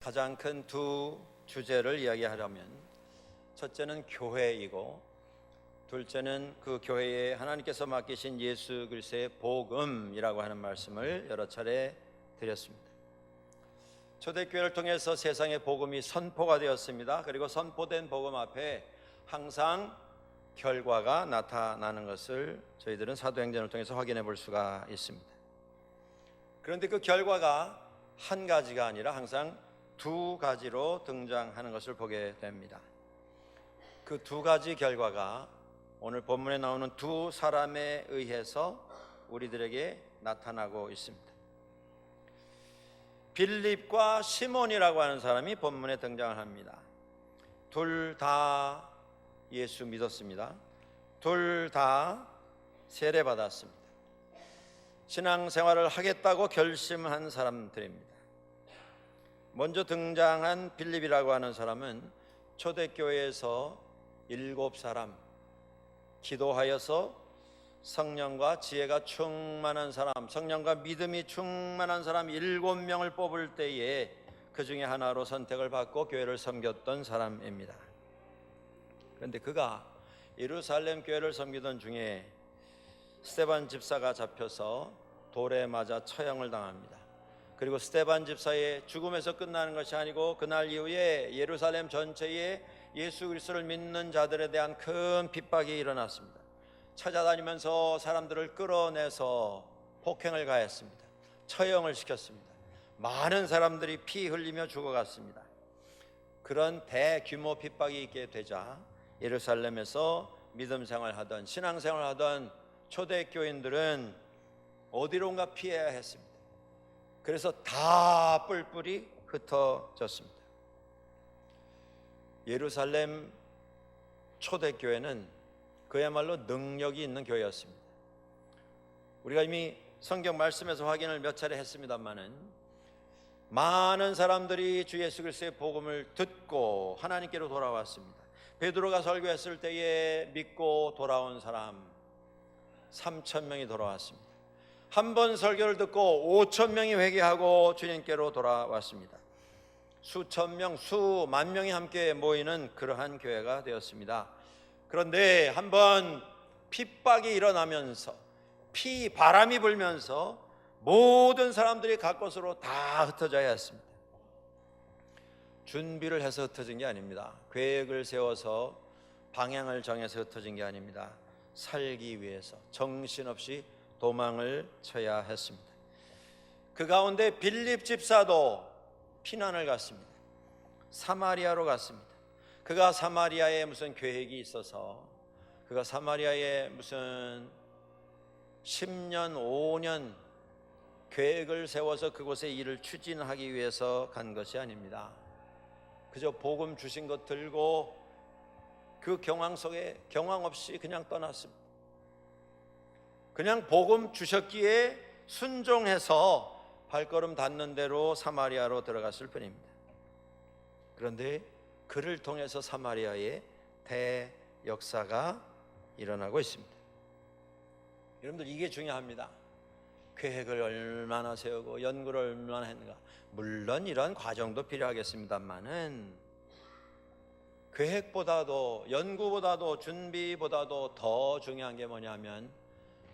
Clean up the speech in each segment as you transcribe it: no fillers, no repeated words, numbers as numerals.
가장 큰 두 주제를 이야기하려면 첫째는 교회이고 둘째는 그 교회에 하나님께서 맡기신 예수 그리스도의 복음이라고 하는 말씀을 여러 차례 드렸습니다. 초대교회를 통해서 세상의 복음이 선포가 되었습니다. 그리고 선포된 복음 앞에 항상 결과가 나타나는 것을 저희들은 사도행전을 통해서 확인해 볼 수가 있습니다. 그런데 그 결과가 한 가지가 아니라 항상 두 가지로 등장하는 것을 보게 됩니다. 그 두 가지 결과가 오늘 본문에 나오는 두 사람에 의해서 우리들에게 나타나고 있습니다. 빌립과 시몬이라고 하는 사람이 본문에 등장을 합니다. 둘 다 예수 믿었습니다. 둘 다 세례 받았습니다. 신앙생활을 하겠다고 결심한 사람들입니다. 먼저 등장한 빌립이라고 하는 사람은 초대교회에서 7사람, 기도하여서 성령과 지혜가 충만한 사람, 성령과 믿음이 충만한 사람 7명을 뽑을 때에 그 중에 하나로 선택을 받고 교회를 섬겼던 사람입니다. 그런데 그가 예루살렘 교회를 섬기던 중에 스데반 집사가 잡혀서 돌에 맞아 처형을 당합니다. 그리고 스데반 집사의 죽음에서 끝나는 것이 아니고 그날 이후에 예루살렘 전체에 예수 그리스도를 믿는 자들에 대한 큰 핍박이 일어났습니다. 찾아다니면서 사람들을 끌어내서 폭행을 가했습니다. 처형을 시켰습니다. 많은 사람들이 피 흘리며 죽어갔습니다. 그런 대규모 핍박이 있게 되자 예루살렘에서 믿음 생활하던 신앙생활하던 초대교인들은 어디론가 피해야 했습니다. 그래서 다 뿔뿔이 흩어졌습니다. 예루살렘 초대교회는 그야말로 능력이 있는 교회였습니다. 우리가 이미 성경 말씀에서 확인을 몇 차례 했습니다마는 많은 사람들이 주 예수 그리스도의 복음을 듣고 하나님께로 돌아왔습니다. 베드로가 설교했을 때에 믿고 돌아온 사람 3,000명이 돌아왔습니다. 한 번 설교를 듣고 5,000명이 회개하고 주님께로 돌아왔습니다. 수천 명, 수만 명이 함께 모이는 그러한 교회가 되었습니다. 그런데 한번 핍박이 일어나면서 바람이 불면서 모든 사람들이 각 곳으로 다 흩어져야 했습니다. 준비를 해서 흩어진 게 아닙니다. 계획을 세워서 방향을 정해서 흩어진 게 아닙니다. 살기 위해서 정신없이 도망을 쳐야 했습니다. 그 가운데 빌립 집사도 피난을 갔습니다. 사마리아로 갔습니다. 그가 사마리아에 무슨 계획이 있어서 그가 사마리아에 무슨 10년, 5년 계획을 세워서 그곳에 일을 추진하기 위해서 간 것이 아닙니다. 그저 복음 주신 것 들고 그 경황 속에 경황 없이 그냥 떠났습니다. 그냥 복음 주셨기에 순종해서 발걸음 닿는 대로 사마리아로 들어갔을 뿐입니다. 그런데 그를 통해서 사마리아의 대역사가 일어나고 있습니다. 여러분들 이게 중요합니다. 계획을 얼마나 세우고 연구를 얼마나 했는가. 물론 이런 과정도 필요하겠습니다만은 계획보다도 연구보다도 준비보다도 더 중요한 게 뭐냐면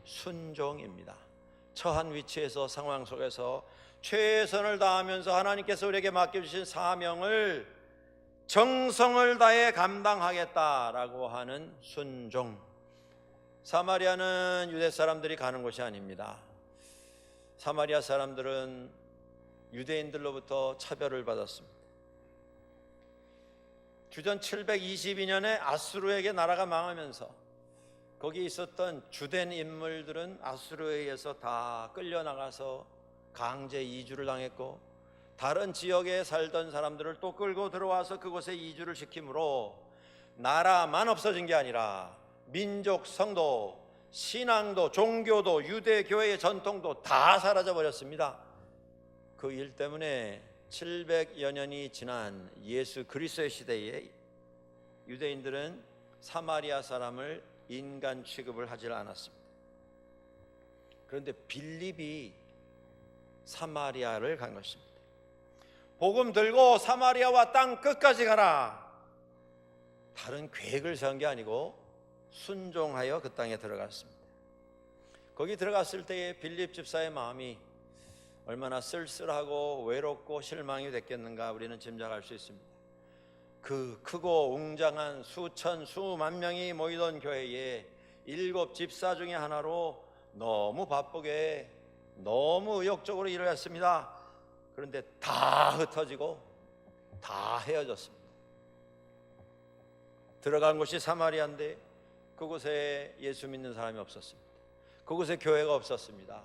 순종입니다. 처한 위치에서 상황 속에서 최선을 다하면서 하나님께서 우리에게 맡겨주신 사명을 정성을 다해 감당하겠다라고 하는 순종. 사마리아는 유대 사람들이 가는 곳이 아닙니다. 사마리아 사람들은 유대인들로부터 차별을 받았습니다. 주전 722년에 아수르에게 나라가 망하면서 거기 있었던 주된 인물들은 아수르에 의해서 다 끌려나가서 강제 이주를 당했고 다른 지역에 살던 사람들을 또 끌고 들어와서 그곳에 이주를 시키므로 나라만 없어진 게 아니라 민족, 성도, 신앙도, 종교도, 유대교회의 전통도 다 사라져버렸습니다. 그 일 때문에 700여 년이 지난 예수 그리스도의 시대에 유대인들은 사마리아 사람을 인간 취급을 하지 않았습니다. 그런데 빌립이 사마리아를 간 것입니다. 복음 들고 사마리아와 땅 끝까지 가라. 다른 계획을 세운 게 아니고 순종하여 그 땅에 들어갔습니다. 거기 들어갔을 때의 빌립 집사의 마음이 얼마나 쓸쓸하고 외롭고 실망이 됐겠는가 우리는 짐작할 수 있습니다. 그 크고 웅장한 수천 수만 명이 모이던 교회에 7 집사 중에 하나로 너무 바쁘게 너무 의욕적으로 일을 했습니다. 그런데 다 흩어지고 다 헤어졌습니다. 들어간 곳이 사마리아인데 그곳에 예수 믿는 사람이 없었습니다. 그곳에 교회가 없었습니다.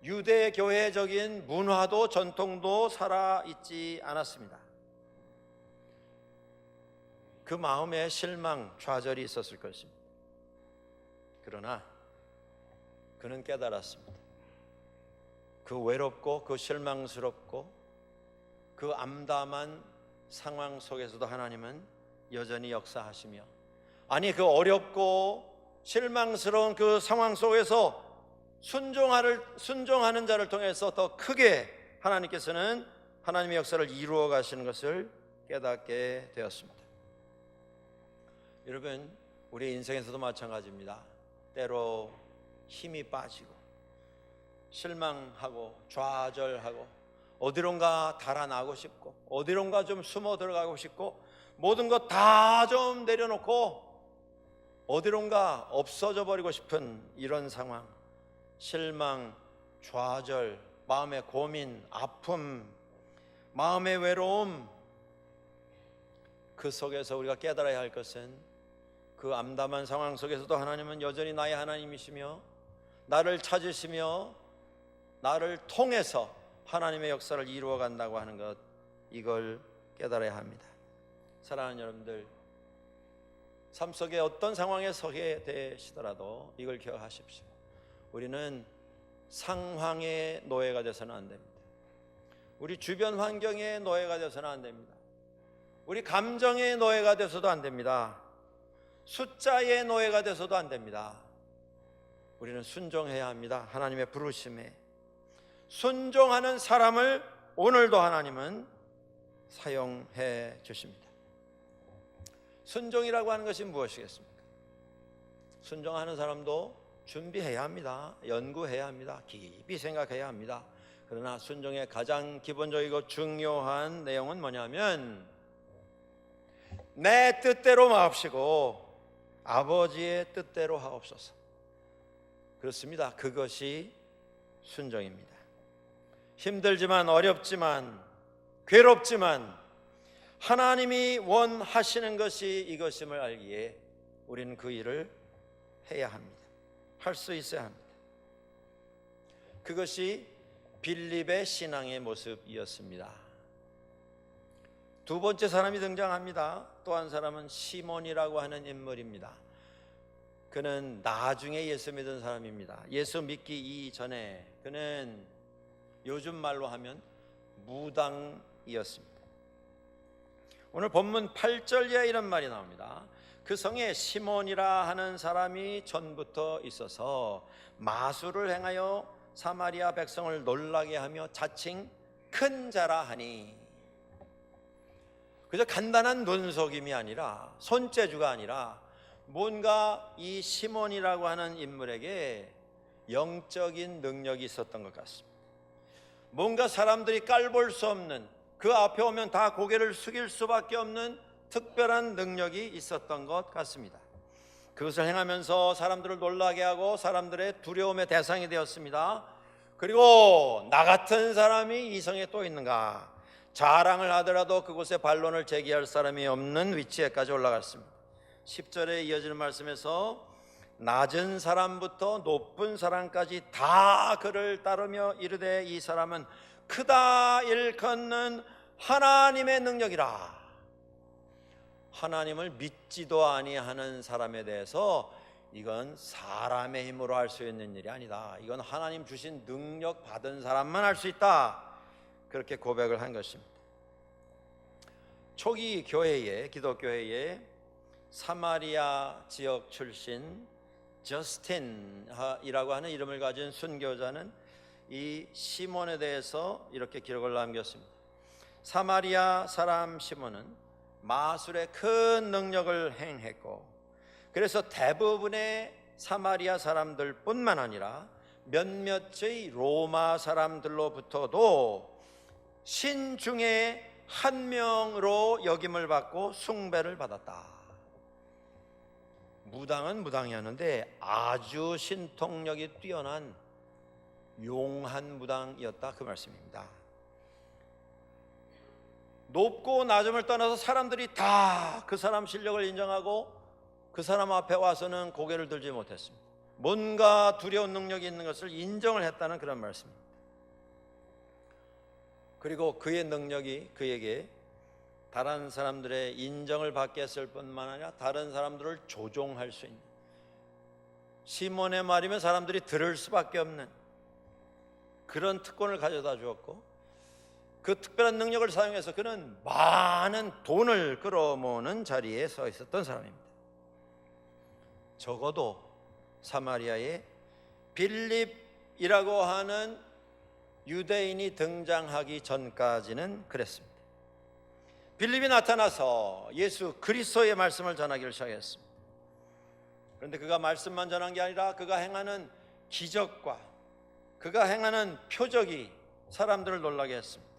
유대 교회적인 문화도 전통도 살아있지 않았습니다. 그 마음에 실망, 좌절이 있었을 것입니다. 그러나 그는 깨달았습니다. 그 외롭고 그 실망스럽고 그 암담한 상황 속에서도 하나님은 여전히 역사하시며, 아니 그 어렵고 실망스러운 그 상황 속에서 순종하는 자를 통해서 더 크게 하나님께서는 하나님의 역사를 이루어 가시는 것을 깨닫게 되었습니다. 여러분, 우리 인생에서도 마찬가지입니다. 때로 힘이 빠지고 실망하고 좌절하고 어디론가 달아나고 싶고 어디론가 좀 숨어 들어가고 싶고 모든 것 다 좀 내려놓고 어디론가 없어져 버리고 싶은 이런 상황, 실망, 좌절, 마음의 고민, 아픔, 마음의 외로움, 그 속에서 우리가 깨달아야 할 것은 그 암담한 상황 속에서도 하나님은 여전히 나의 하나님이시며 나를 찾으시며 나를 통해서 하나님의 역사를 이루어 간다고 하는 것, 이걸 깨달아야 합니다. 사랑하는 여러분들, 삶 속에 어떤 상황에 서게 되시더라도 이걸 기억하십시오. 우리는 상황의 노예가 되서는 안 됩니다. 우리 주변 환경의 노예가 되서는 안 됩니다. 우리 감정의 노예가 되서도 안 됩니다. 숫자의 노예가 되서도 안 됩니다. 우리는 순종해야 합니다. 하나님의 부르심에 순종하는 사람을 오늘도 하나님은 사용해 주십니다. 순종이라고 하는 것이 무엇이겠습니까? 순종하는 사람도 준비해야 합니다. 연구해야 합니다. 깊이 생각해야 합니다. 그러나 순종의 가장 기본적이고 중요한 내용은 뭐냐면 내 뜻대로 마옵시고 아버지의 뜻대로 하옵소서. 그렇습니다. 그것이 순종입니다. 힘들지만 어렵지만 괴롭지만 하나님이 원하시는 것이 이것임을 알기에 우리는 그 일을 해야 합니다. 할 수 있어야 합니다. 그것이 빌립의 신앙의 모습이었습니다. 두 번째 사람이 등장합니다. 또 한 사람은 시몬이라고 하는 인물입니다. 그는 나중에 예수 믿은 사람입니다. 예수 믿기 이전에 그는 요즘 말로 하면 무당이었습니다. 오늘 본문 8절에 이런 말이 나옵니다. 그 성에 시몬이라 하는 사람이 전부터 있어서 마술을 행하여 사마리아 백성을 놀라게 하며 자칭 큰 자라 하니, 그저 간단한 눈속임이 아니라 손재주가 아니라 뭔가 이 시몬이라고 하는 인물에게 영적인 능력이 있었던 것 같습니다. 뭔가 사람들이 깔볼 수 없는, 그 앞에 오면 다 고개를 숙일 수밖에 없는 특별한 능력이 있었던 것 같습니다. 그것을 행하면서 사람들을 놀라게 하고 사람들의 두려움의 대상이 되었습니다. 그리고 나 같은 사람이 이 성에 또 있는가, 자랑을 하더라도 그곳에 반론을 제기할 사람이 없는 위치에까지 올라갔습니다. 10절에 이어지는 말씀에서 낮은 사람부터 높은 사람까지 다 그를 따르며 이르되 이 사람은 크다 일컫는 하나님의 능력이라. 하나님을 믿지도 아니하는 사람에 대해서 이건 사람의 힘으로 할 수 있는 일이 아니다, 이건 하나님 주신 능력 받은 사람만 할 수 있다, 그렇게 고백을 한 것입니다. 초기 교회에, 기독교회에 사마리아 지역 출신 저스틴이라고 하는 이름을 가진 순교자는 이 시몬에 대해서 이렇게 기록을 남겼습니다. 사마리아 사람 시몬은 마술의 큰 능력을 행했고, 그래서 대부분의 사마리아 사람들 뿐만 아니라 몇몇의 로마 사람들로부터도 신 중에 한 명으로 여김을 받고 숭배를 받았다. 무당은 무당이었는데 아주 신통력이 뛰어난 용한 무당이었다, 그 말씀입니다. 높고 낮음을 떠나서 사람들이 다 그 사람 실력을 인정하고 그 사람 앞에 와서는 고개를 들지 못했습니다. 뭔가 두려운 능력이 있는 것을 인정을 했다는 그런 말씀입니다. 그리고 그의 능력이 그에게 다른 사람들의 인정을 받게 했을 뿐만 아니라 다른 사람들을 조종할 수 있는, 시몬의 말이면 사람들이 들을 수밖에 없는 그런 특권을 가져다 주었고, 그 특별한 능력을 사용해서 그는 많은 돈을 끌어모으는 자리에 서 있었던 사람입니다. 적어도 사마리아에 빌립이라고 하는 유대인이 등장하기 전까지는 그랬습니다. 빌립이 나타나서 예수 그리스도의 말씀을 전하기를 시작했습니다. 그런데 그가 말씀만 전한 게 아니라 그가 행하는 기적과 그가 행하는 표적이 사람들을 놀라게 했습니다.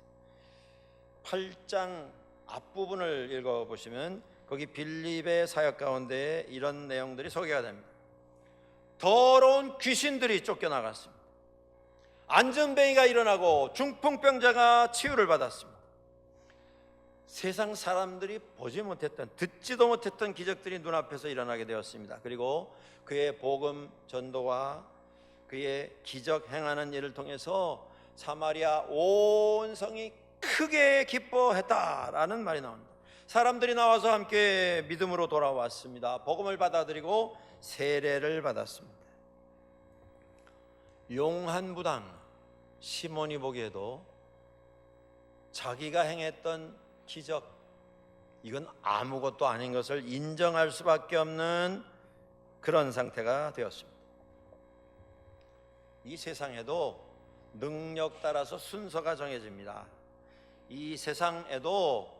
8장 앞부분을 읽어보시면 거기 빌립의 사역 가운데 이런 내용들이 소개가 됩니다. 더러운 귀신들이 쫓겨나갔습니다. 안전뱅이가 일어나고 중풍병자가 치유를 받았습니다. 세상 사람들이 보지 못했던, 듣지도 못했던 기적들이 눈앞에서 일어나게 되었습니다. 그리고 그의 복음 전도와 그의 기적 행하는 일을 통해서 사마리아 온 성이 크게 기뻐했다라는 말이 나옵니다. 사람들이 나와서 함께 믿음으로 돌아왔습니다. 복음을 받아들이고 세례를 받았습니다. 용한 무당 시몬이 보기에도 자기가 행했던 기적, 이건 아무것도 아닌 것을 인정할 수밖에 없는 그런 상태가 되었습니다. 이 세상에도 능력 따라서 순서가 정해집니다. 이 세상에도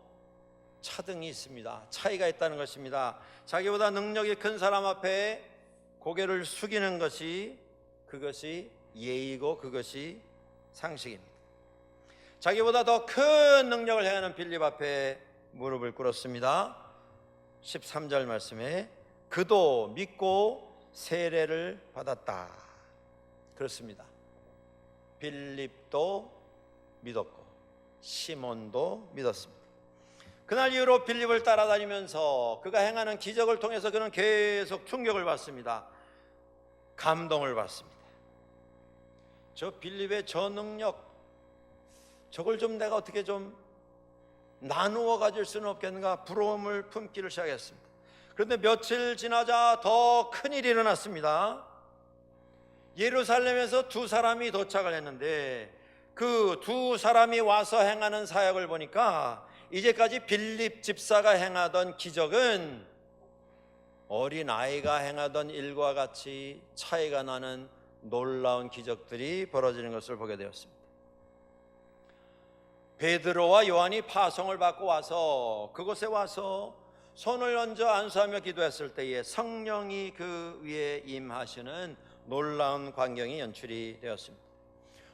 차등이 있습니다. 차이가 있다는 것입니다. 자기보다 능력이 큰 사람 앞에 고개를 숙이는 것이, 그것이 예의고 그것이 상식입니다. 자기보다 더 큰 능력을 행하는 빌립 앞에 무릎을 꿇었습니다. 13절 말씀에 그도 믿고 세례를 받았다. 그렇습니다. 빌립도 믿었고 시몬도 믿었습니다. 그날 이후로 빌립을 따라다니면서 그가 행하는 기적을 통해서 그는 계속 충격을 받습니다. 감동을 받습니다. 저 빌립의 저 능력, 저걸 좀 내가 어떻게 좀 나누어 가질 수는 없겠는가, 부러움을 품기를 시작했습니다. 그런데 며칠 지나자 더 큰일이 일어났습니다. 예루살렘에서 두 사람이 도착을 했는데 그 두 사람이 와서 행하는 사역을 보니까 이제까지 빌립 집사가 행하던 기적은 어린아이가 행하던 일과 같이 차이가 나는 놀라운 기적들이 벌어지는 것을 보게 되었습니다. 베드로와 요한이 파송을 받고 와서 그곳에 와서 손을 얹어 안수하며 기도했을 때에 성령이 그 위에 임하시는 놀라운 광경이 연출이 되었습니다.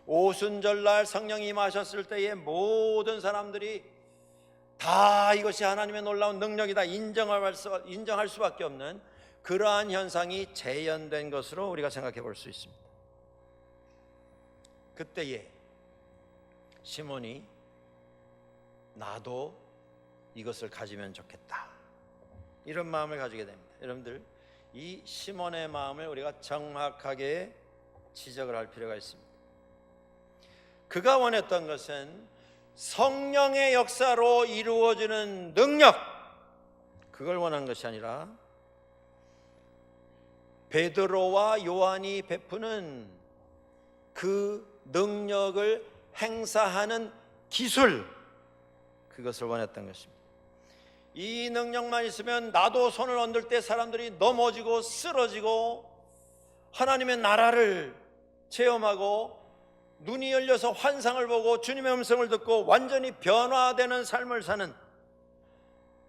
오순절날 성령이 임하셨을 때에 모든 사람들이 다 이것이 하나님의 놀라운 능력이다 인정할 수밖에 없는 그러한 현상이 재현된 것으로 우리가 생각해 볼 수 있습니다. 그때에 시몬이 나도 이것을 가지면 좋겠다, 이런 마음을 가지게 됩니다. 여러분들, 이 시몬의 마음을 우리가 정확하게 지적을 할 필요가 있습니다. 그가 원했던 것은 성령의 역사로 이루어지는 능력, 그걸 원한 것이 아니라 베드로와 요한이 베푸는 그 능력을 행사하는 기술, 그것을 원했던 것입니다. 이 능력만 있으면 나도 손을 얹을 때 사람들이 넘어지고 쓰러지고 하나님의 나라를 체험하고 눈이 열려서 환상을 보고 주님의 음성을 듣고 완전히 변화되는 삶을 사는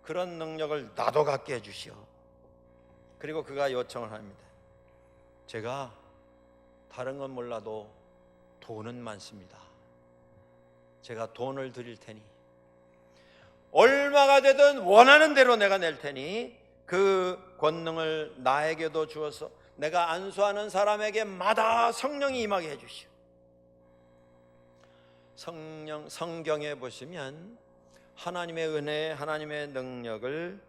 그런 능력을 나도 갖게 해주시오. 그리고 그가 요청을 합니다. 제가 다른 건 몰라도 돈은 많습니다. 제가 돈을 드릴 테니 얼마가 되든 원하는 대로 내가 낼 테니 그 권능을 나에게도 주어서 내가 안수하는 사람에게마다 성령이 임하게 해주시오. 성경에 보시면 하나님의 은혜, 하나님의 능력을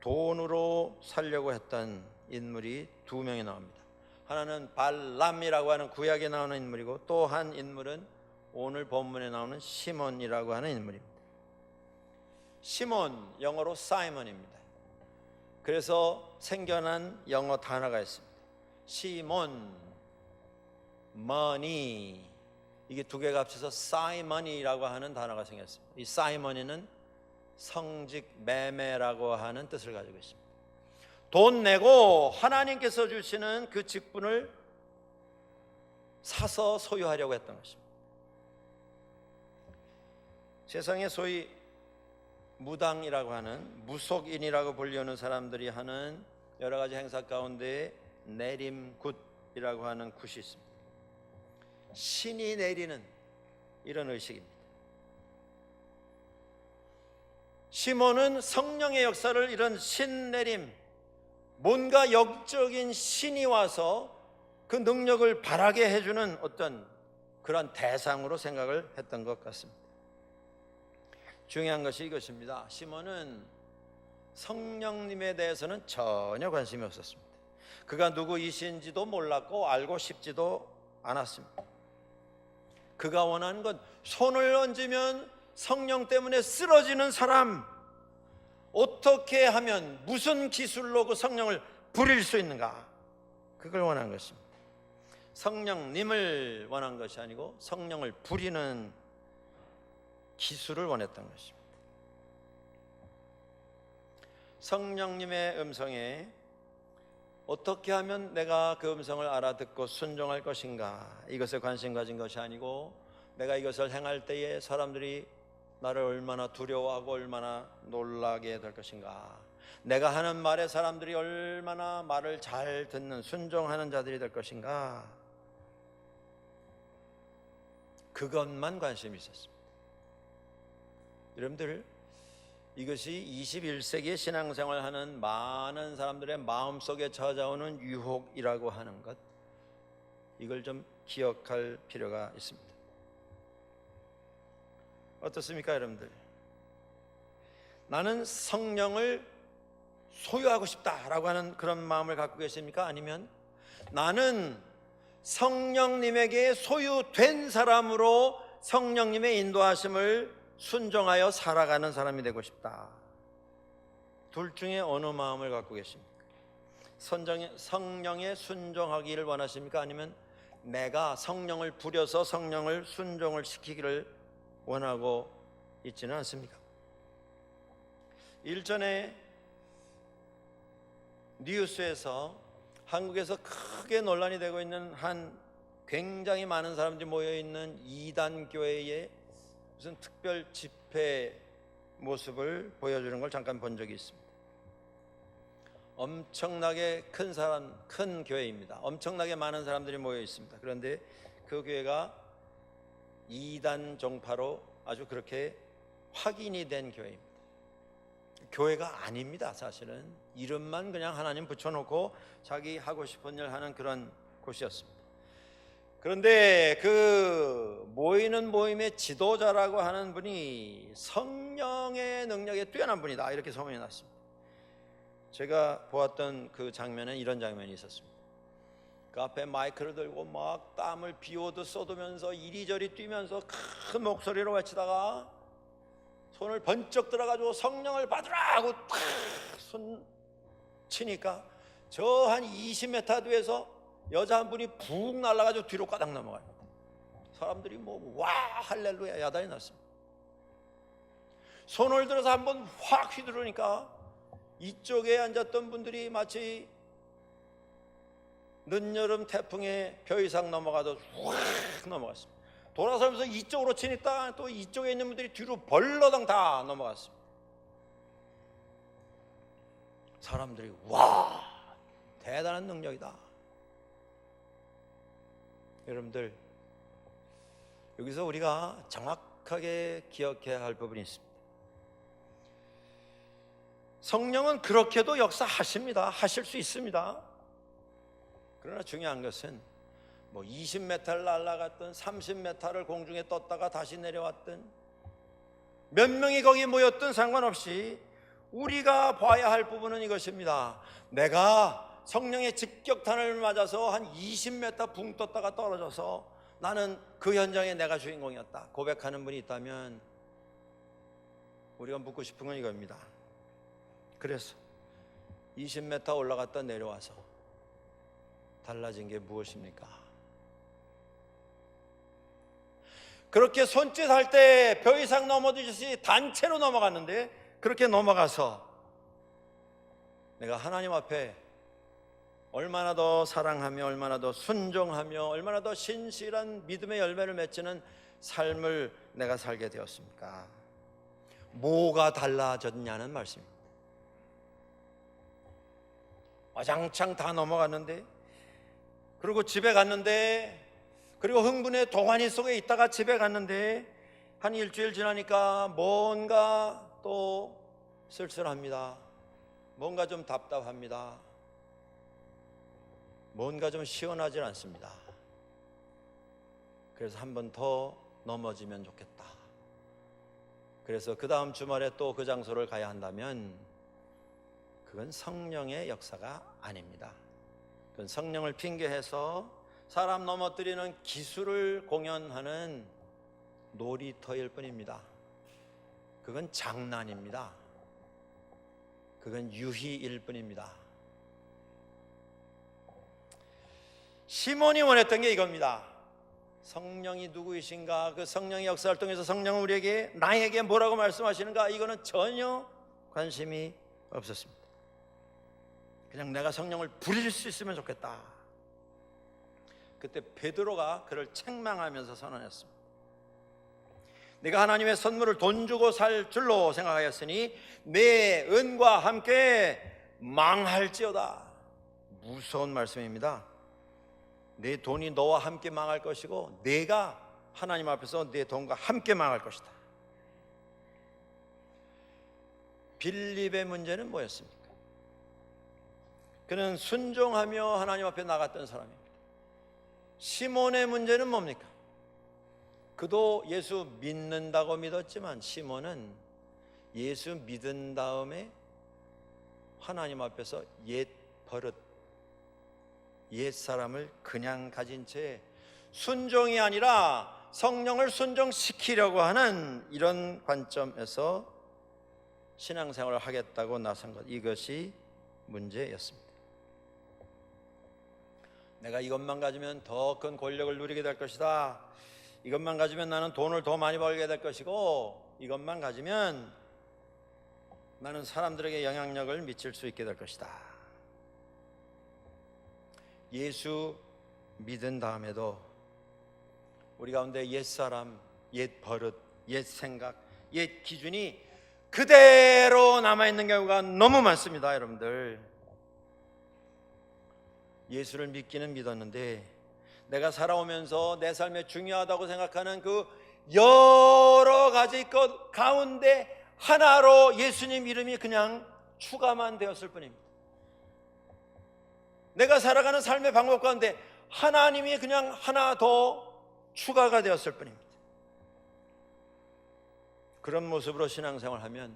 돈으로 살려고 했던 인물이 두 명이 나옵니다. 하나는 발람이라고 하는 구약에 나오는 인물이고 또 한 인물은 오늘 본문에 나오는 시몬이라고 하는 인물입니다. 시몬, 영어로 사이먼입니다. 그래서 생겨난 영어 단어가 있습니다. 시몬, 머니, 이게 두 개가 합쳐서 사이머니라고 하는 단어가 생겼습니다. 이 사이머니는 성직 매매라고 하는 뜻을 가지고 있습니다. 돈 내고 하나님께서 주시는 그 직분을 사서 소유하려고 했던 것입니다. 세상에 소위 무당이라고 하는 무속인이라고 불리는 사람들이 하는 여러 가지 행사 가운데 내림굿이라고 하는 굿이 있습니다. 신이 내리는 이런 의식입니다. 시몬은 성령의 역사를 이런 신내림, 뭔가 영적인 신이 와서 그 능력을 발하게 해주는 어떤 그런 대상으로 생각을 했던 것 같습니다. 중요한 것이 이것입니다. 시몬은 성령님에 대해서는 전혀 관심이 없었습니다. 그가 누구이신지도 몰랐고 알고 싶지도 않았습니다. 그가 원하는 건 손을 얹으면 성령 때문에 쓰러지는 사람, 어떻게 하면 무슨 기술로 그 성령을 부릴 수 있는가, 그걸 원한 것입니다. 성령님을 원한 것이 아니고 성령을 부리는 기술을 원했던 것입니다. 성령님의 음성에 어떻게 하면 내가 그 음성을 알아듣고 순종할 것인가, 이것에 관심 가진 것이 아니고 내가 이것을 행할 때에 사람들이 나를 얼마나 두려워하고 얼마나 놀라게 될 것인가, 내가 하는 말에 사람들이 얼마나 말을 잘 듣는 순종하는 자들이 될 것인가, 그것만 관심이 있었습니다. 여러분들, 이것이 21세기의 신앙생활을 하는 많은 사람들의 마음속에 찾아오는 유혹이라고 하는 것, 이걸 좀 기억할 필요가 있습니다. 어떻습니까, 여러분들? 나는 성령을 소유하고 싶다라고 하는 그런 마음을 갖고 계십니까? 아니면 나는 성령님에게 소유된 사람으로 성령님의 인도하심을 순종하여 살아가는 사람이 되고 싶다. 둘 중에 어느 마음을 갖고 계십니까? 성령에 순종하기를 원하십니까? 아니면 내가 성령을 부려서 성령을 순종을 시키기를 원하고 있지는 않습니까? 일전에 뉴스에서 한국에서 크게 논란이 되고 있는 한 굉장히 많은 사람들이 모여있는 이단교회의 무슨 특별 집회 모습을 보여주는 걸 잠깐 본 적이 있습니다. 엄청나게 큰 교회입니다. 엄청나게 많은 사람들이 모여 있습니다. 그런데 그 교회가 이단 종파로 아주 그렇게 확인이 된 교회입니다. 교회가 아닙니다. 사실은 이름만 그냥 하나님 붙여놓고 자기 하고 싶은 일 하는 그런 곳이었습니다. 그런데 그 모이는 모임의 지도자라고 하는 분이 성령의 능력에 뛰어난 분이다, 이렇게 소문이 났습니다. 제가 보았던 그 장면에 이런 장면이 있었습니다. 그 앞에 마이크를 들고 막 땀을 비 오듯 쏟으면서 이리저리 뛰면서 큰 목소리로 외치다가 손을 번쩍 들어가지고 성령을 받으라 하고 탁 손 치니까 저 한 20m 뒤에서 여자 한 분이 푹 날아가지고 뒤로 까닥 넘어가요. 사람들이 뭐 와 할렐루야 야단이 났습니다. 손을 들어서 한번 확 휘두르니까 이쪽에 앉았던 분들이 마치 늦여름 태풍에 벼 이상 넘어가도 확 넘어갔습니다. 돌아서면서 이쪽으로 치니까 또 이쪽에 있는 분들이 뒤로 벌러덩 다 넘어갔습니다. 사람들이 와, 대단한 능력이다. 여러분들, 여기서 우리가 정확하게 기억해야 할 부분이 있습니다. 성령은 그렇게도 역사하십니다. 하실 수 있습니다. 그러나 중요한 것은 20m를 날아갔든 30m를 공중에 떴다가 다시 내려왔든 몇 명이 거기 모였든 상관없이 우리가 봐야 할 부분은 이것입니다. 내가 성령의 직격탄을 맞아서 한 20m 붕 떴다가 떨어져서 나는 그 현장에 내가 주인공이었다 고백하는 분이 있다면 우리가 묻고 싶은 건 이겁니다. 그래서 20m 올라갔다 내려와서 달라진 게 무엇입니까? 그렇게 손짓할 때 벼 이상 넘어지듯이 단체로 넘어갔는데 그렇게 넘어가서 내가 하나님 앞에 얼마나 더 사랑하며 얼마나 더 순종하며 얼마나 더 신실한 믿음의 열매를 맺는 삶을 내가 살게 되었습니까? 뭐가 달라졌냐는 말씀입니다. 와장창 다 넘어갔는데, 그리고 집에 갔는데, 그리고 흥분의 도가니 속에 있다가 집에 갔는데 한 일주일 지나니까 뭔가 또 쓸쓸합니다. 뭔가 좀 답답합니다. 뭔가 좀 시원하지 않습니다. 그래서 한 번 더 넘어지면 좋겠다. 그래서 그 다음 주말에 또 그 장소를 가야 한다면 그건 성령의 역사가 아닙니다. 그건 성령을 핑계해서 사람 넘어뜨리는 기술을 공연하는 놀이터일 뿐입니다. 그건 장난입니다. 그건 유희일 뿐입니다. 시몬이 원했던 게 이겁니다. 성령이 누구이신가? 그 성령의 역사를 통해서 성령은 우리에게, 나에게 뭐라고 말씀하시는가? 이거는 전혀 관심이 없었습니다. 그냥 내가 성령을 부릴 수 있으면 좋겠다. 그때 베드로가 그를 책망하면서 선언했습니다. 네가 하나님의 선물을 돈 주고 살 줄로 생각하였으니 내 은과 함께 망할지어다. 무서운 말씀입니다. 내 돈이 너와 함께 망할 것이고 내가 하나님 앞에서 내 돈과 함께 망할 것이다. 빌립의 문제는 뭐였습니까? 그는 순종하며 하나님 앞에 나갔던 사람입니다. 시몬의 문제는 뭡니까? 그도 예수 믿는다고 믿었지만 시몬은 예수 믿은 다음에 하나님 앞에서 옛 버릇, 옛 사람을 그냥 가진 채 순종이 아니라 성령을 순종시키려고 하는 이런 관점에서 신앙생활을 하겠다고 나선 것, 이것이 문제였습니다. 내가 이것만 가지면 더 큰 권력을 누리게 될 것이다. 이것만 가지면 나는 돈을 더 많이 벌게 될 것이고 이것만 가지면 나는 사람들에게 영향력을 미칠 수 있게 될 것이다. 예수 믿은 다음에도 우리 가운데 옛사람, 옛 버릇, 옛 생각, 옛 기준이 그대로 남아있는 경우가 너무 많습니다. 여러분들, 예수를 믿기는 믿었는데 내가 살아오면서 내 삶에 중요하다고 생각하는 그 여러 가지 것 가운데 하나로 예수님 이름이 그냥 추가만 되었을 뿐입니다. 내가 살아가는 삶의 방법 가운데 하나님이 그냥 하나 더 추가가 되었을 뿐입니다. 그런 모습으로 신앙생활하면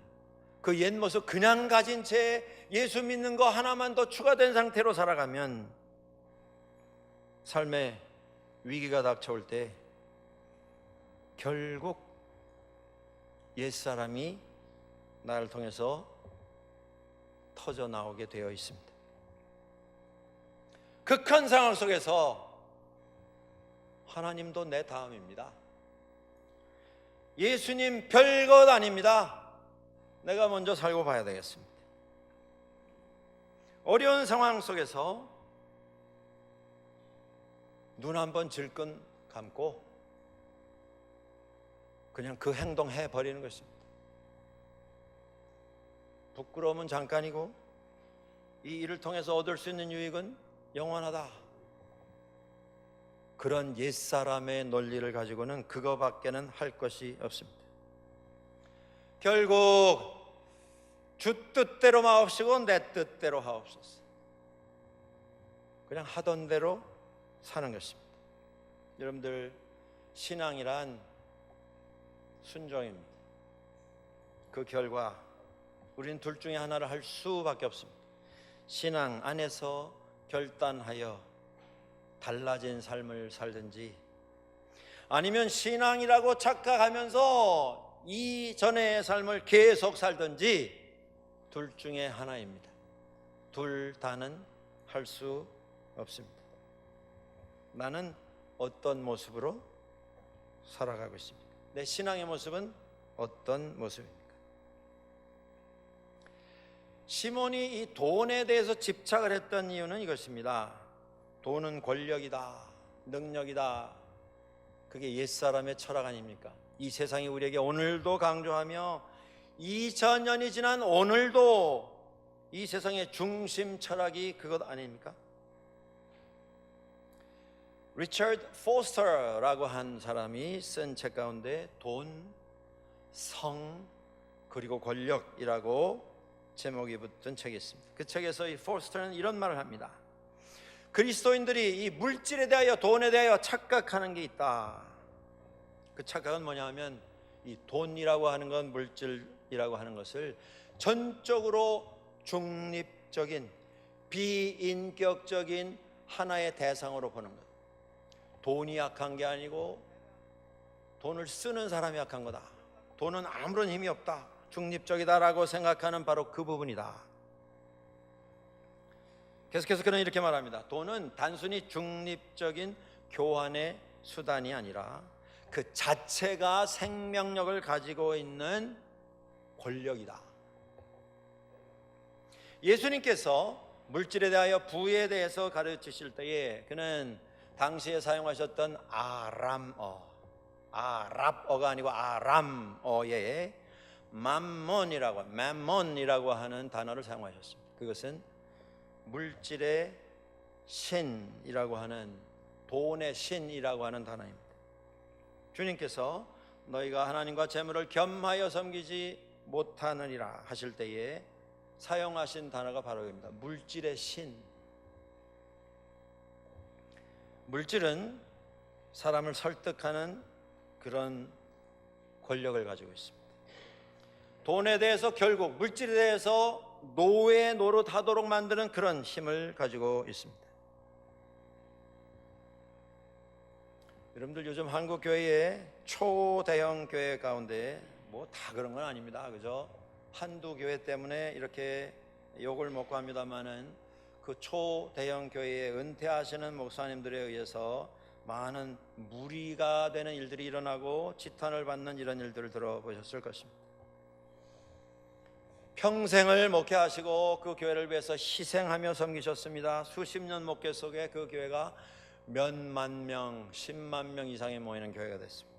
그 옛 모습 그냥 가진 채 예수 믿는 거 하나만 더 추가된 상태로 살아가면 삶에 위기가 닥쳐올 때 결국 옛사람이 나를 통해서 터져 나오게 되어 있습니다. 극한 상황 속에서 하나님도 내 다음입니다. 예수님 별것 아닙니다. 내가 먼저 살고 봐야 되겠습니다. 어려운 상황 속에서 눈 한번 질끈 감고 그냥 그 행동 해버리는 것입니다. 부끄러움은 잠깐이고 이 일을 통해서 얻을 수 있는 유익은 영원하다. 그런 옛사람의 논리를 가지고는 그거밖에는 할 것이 없습니다. 결국 주 뜻대로 마옵시고 내 뜻대로 하옵소서. 그냥 하던 대로 사는 것입니다. 여러분들, 신앙이란 순종입니다. 그 결과 우리는 둘 중에 하나를 할 수밖에 없습니다. 신앙 안에서 결단하여 달라진 삶을 살든지, 아니면 신앙이라고 착각하면서 이전의 삶을 계속 살든지, 둘 중에 하나입니다. 둘 다는 할 수 없습니다. 나는 어떤 모습으로 살아가고 있습니까? 내 신앙의 모습은 어떤 모습입니까? 시몬이 이 돈에 대해서 집착을 했던 이유는 이것입니다. 돈은 권력이다, 능력이다. 그게 옛사람의 철학 아닙니까? 이 세상이 우리에게 오늘도 강조하며 2000년이 지난 오늘도 이 세상의 중심 철학이 그것 아닙니까? 리처드 포스터라고 한 사람이 쓴 책 가운데 돈, 성, 그리고 권력이라고 제목이 붙은 책이 있습니다. 그 책에서 이 포스터는 이런 말을 합니다. 그리스도인들이 이 물질에 대하여, 돈에 대하여 착각하는 게 있다. 그 착각은 뭐냐 하면, 이 돈이라고 하는 건, 물질이라고 하는 것을 전적으로 중립적인, 비인격적인 하나의 대상으로 보는 것. 돈이 약한 게 아니고 돈을 쓰는 사람이 약한 거다. 돈은 아무런 힘이 없다, 중립적이다라고 생각하는 바로 그 부분이다. 계속해서 그는 이렇게 말합니다. 돈은 단순히 중립적인 교환의 수단이 아니라 그 자체가 생명력을 가지고 있는 권력이다. 예수님께서 물질에 대하여, 부에 대해서 가르치실 때에 그는 당시에 사용하셨던 아랍어가 아니고 아람어의 맘몬이라고 하는 단어를 사용하셨습니다. 그것은 물질의 신이라고 하는, 돈의 신이라고 하는 단어입니다. 주님께서 너희가 하나님과 재물을 겸하여 섬기지 못하느니라 하실 때에 사용하신 단어가 바로 이겁니다. 물질의 신. 물질은 사람을 설득하는 그런 권력을 가지고 있습니다. 돈에 대해서, 결국 물질에 대해서 노예 노릇하도록 만드는 그런 힘을 가지고 있습니다. 여러분들, 요즘 한국 교회의 초대형 교회 가운데 뭐 다 그런 건 아닙니다. 그죠? 한두 교회 때문에 이렇게 욕을 먹고 합니다만은 그 초대형 교회에 은퇴하시는 목사님들에 의해서 많은 무리가 되는 일들이 일어나고 지탄을 받는 이런 일들을 들어보셨을 것입니다. 평생을 목회하시고 그 교회를 위해서 희생하며 섬기셨습니다. 수십 년 목회 속에 그 교회가 몇만 명, 10만 명 이상이 모이는 교회가 됐습니다.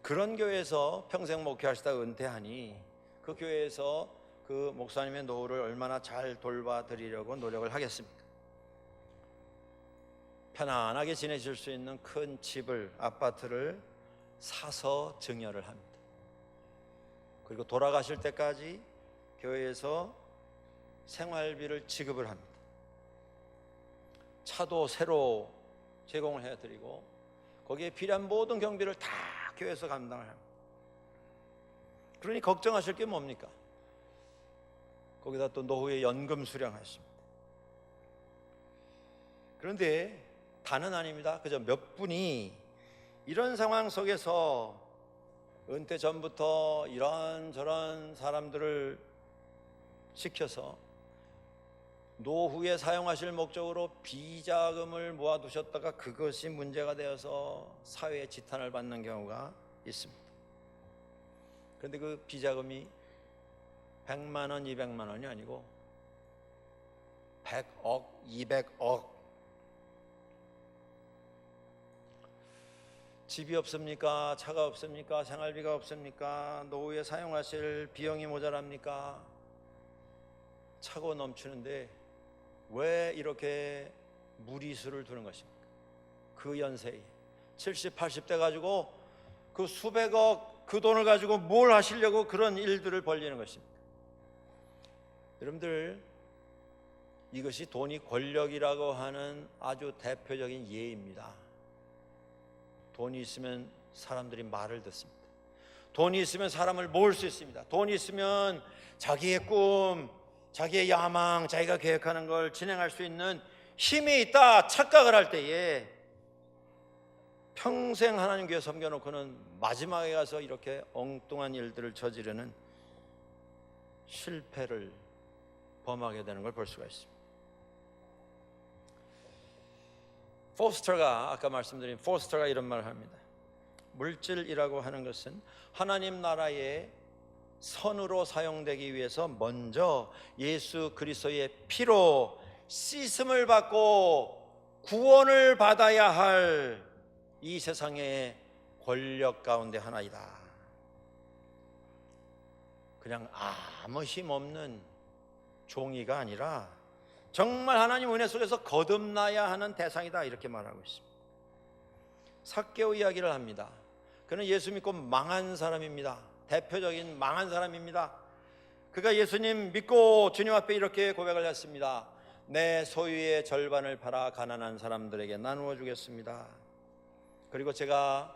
그런 교회에서 평생 목회하시다 은퇴하니 그 교회에서 그 목사님의 노후를 얼마나 잘 돌봐드리려고 노력을 하겠습니까? 편안하게 지내실 수 있는 큰 집을, 아파트를 사서 증여를 합니다. 그리고 돌아가실 때까지 교회에서 생활비를 지급을 합니다. 차도 새로 제공을 해드리고 거기에 필요한 모든 경비를 다 교회에서 감당을 합니다. 그러니 걱정하실 게 뭡니까? 거기다 또 노후에 연금 수령하십니다. 그런데 다는 아닙니다. 그저 몇 분이 이런 상황 속에서 은퇴 전부터 이런저런 사람들을 시켜서 노후에 사용하실 목적으로 비자금을 모아두셨다가 그것이 문제가 되어서 사회에 지탄을 받는 경우가 있습니다. 그런데 그 비자금이 100만 원, 200만 원이 아니고 100억, 200억. 집이 없습니까? 차가 없습니까? 생활비가 없습니까? 노후에 사용하실 비용이 모자랍니까? 차고 넘치는데 왜 이렇게 무리수를 두는 것입니까? 그 연세에 70, 80대 가지고 그 수백억 그 돈을 가지고 뭘 하시려고 그런 일들을 벌리는 것입니까? 여러분들, 이것이 돈이 권력이라고 하는 아주 대표적인 예입니다. 돈이 있으면 사람들이 말을 듣습니다. 돈이 있으면 사람을 모을 수 있습니다. 돈이 있으면 자기의 꿈, 자기의 야망, 자기가 계획하는 걸 진행할 수 있는 힘이 있다 착각을 할 때에 평생 하나님 교회 섬겨놓고는 마지막에 가서 이렇게 엉뚱한 일들을 저지르는 실패를 범하게 되는 걸 볼 수가 있습니다. 포스터가, 아까 말씀드린 포스터가 이런 말을 합니다. 물질이라고 하는 것은 하나님 나라의 선으로 사용되기 위해서 먼저 예수 그리스도의 피로 씻음을 받고 구원을 받아야 할 이 세상의 권력 가운데 하나이다. 그냥 아무 힘없는 종이가 아니라 정말 하나님 은혜 속에서 거듭나야 하는 대상이다, 이렇게 말하고 있습니다. 삭개오 이야기를 합니다. 그는 예수 믿고 망한 사람입니다. 대표적인 망한 사람입니다. 그가 예수님 믿고 주님 앞에 이렇게 고백을 했습니다. 내 소유의 절반을 팔아 가난한 사람들에게 나누어 주겠습니다. 그리고 제가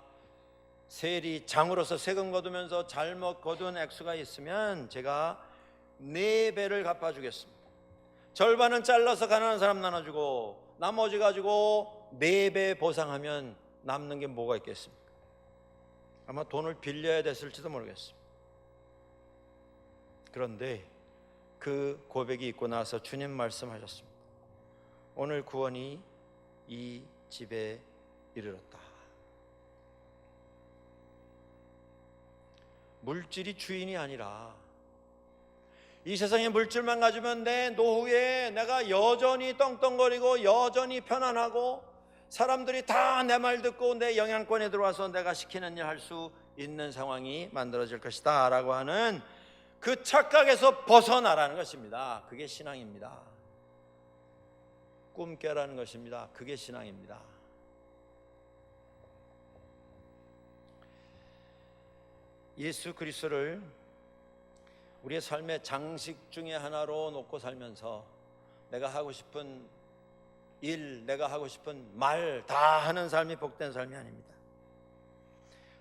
세리장으로서 세금 거두면서 잘못 거둔 액수가 있으면 제가 4배를 갚아주겠습니다. 절반은 잘라서 가난한 사람 나눠주고 나머지 가지고 4배 보상하면 남는 게 뭐가 있겠습니까? 아마 돈을 빌려야 됐을지도 모르겠습니다. 그런데 그 고백이 있고 나서 주님 말씀하셨습니다. 오늘 구원이 이 집에 이르렀다. 물질이 주인이 아니라 이 세상의 물질만 가지면 내 노후에 내가 여전히 떵떵거리고 여전히 편안하고 사람들이 다 내 말 듣고 내 영향권에 들어와서 내가 시키는 일 할 수 있는 상황이 만들어질 것이다 라고 하는 그 착각에서 벗어나라는 것입니다. 그게 신앙입니다. 꿈 깨라는 것입니다. 그게 신앙입니다. 예수 그리스도를 우리의 삶의 장식 중에 하나로 놓고 살면서 내가 하고 싶은 일, 내가 하고 싶은 말 다 하는 삶이 복된 삶이 아닙니다.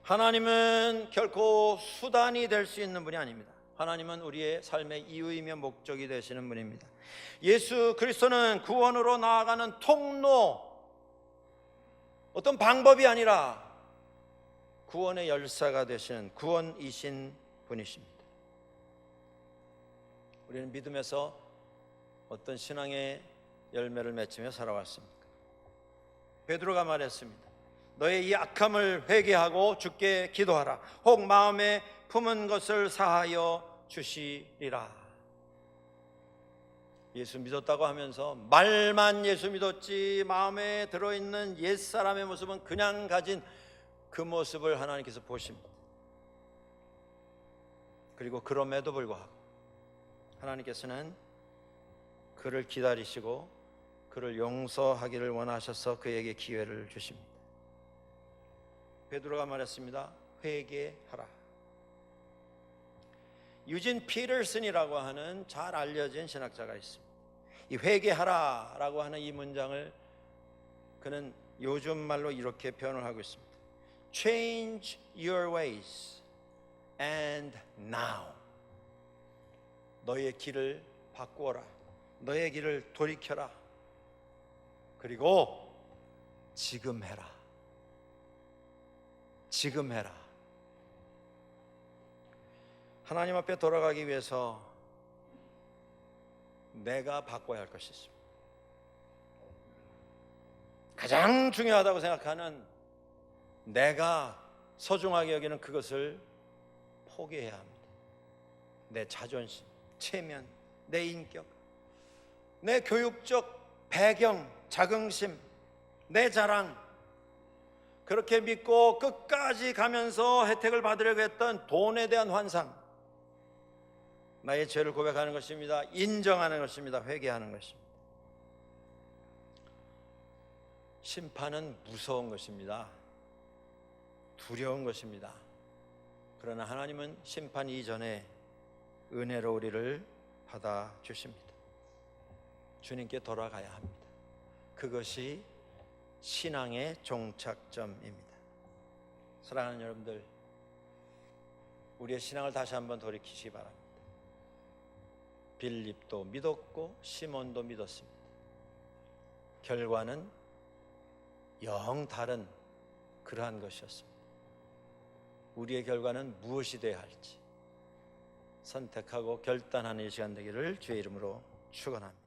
하나님은 결코 수단이 될 수 있는 분이 아닙니다. 하나님은 우리의 삶의 이유이며 목적이 되시는 분입니다. 예수 그리스도는 구원으로 나아가는 통로, 어떤 방법이 아니라 구원의 열사가 되시는 구원이신 분이십니다. 우리는 믿음에서 어떤 신앙의 열매를 맺으며 살아왔습니까? 베드로가 말했습니다. 너의 이 악함을 회개하고 주께 기도하라. 혹 마음에 품은 것을 사하여 주시리라. 예수 믿었다고 하면서 말만 예수 믿었지 마음에 들어있는 옛사람의 모습은 그냥 가진 그 모습을 하나님께서 보십니다. 그리고 그럼에도 불구하고 하나님께서는 그를 기다리시고 그를 용서하기를 원하셔서 그에게 기회를 주십니다. 베드로가 말했습니다. 회개하라. 유진 피터슨이라고 하는 잘 알려진 신학자가 있습니다. 이 회개하라 라고 하는 이 문장을 그는 요즘 말로 이렇게 표현을 하고 있습니다. Change your ways and now. 너의 길을 바꾸어라. 너의 길을 돌이켜라. 그리고 지금 해라. 지금 해라. 하나님 앞에 돌아가기 위해서 내가 바꿔야 할 것이 있습니다. 가장 중요하다고 생각하는 내가 소중하게 여기는 그것을 포기해야 합니다. 내 자존심, 체면, 내 인격, 내 교육적 배경, 자긍심, 내 자랑, 그렇게 믿고 끝까지 가면서 혜택을 받으려고 했던 돈에 대한 환상, 나의 죄를 고백하는 것입니다. 인정하는 것입니다. 회개하는 것입니다. 심판은 무서운 것입니다. 두려운 것입니다. 그러나 하나님은 심판 이전에 은혜로 우리를 받아주십니다. 주님께 돌아가야 합니다. 그것이 신앙의 종착점입니다. 사랑하는 여러분들, 우리의 신앙을 다시 한번 돌이키시기 바랍니다. 빌립도 믿었고 시몬도 믿었습니다. 결과는 영 다른 그러한 것이었습니다. 우리의 결과는 무엇이 되어야 할지 선택하고 결단하는 이 시간 되기를 주의 이름으로 축원합니다.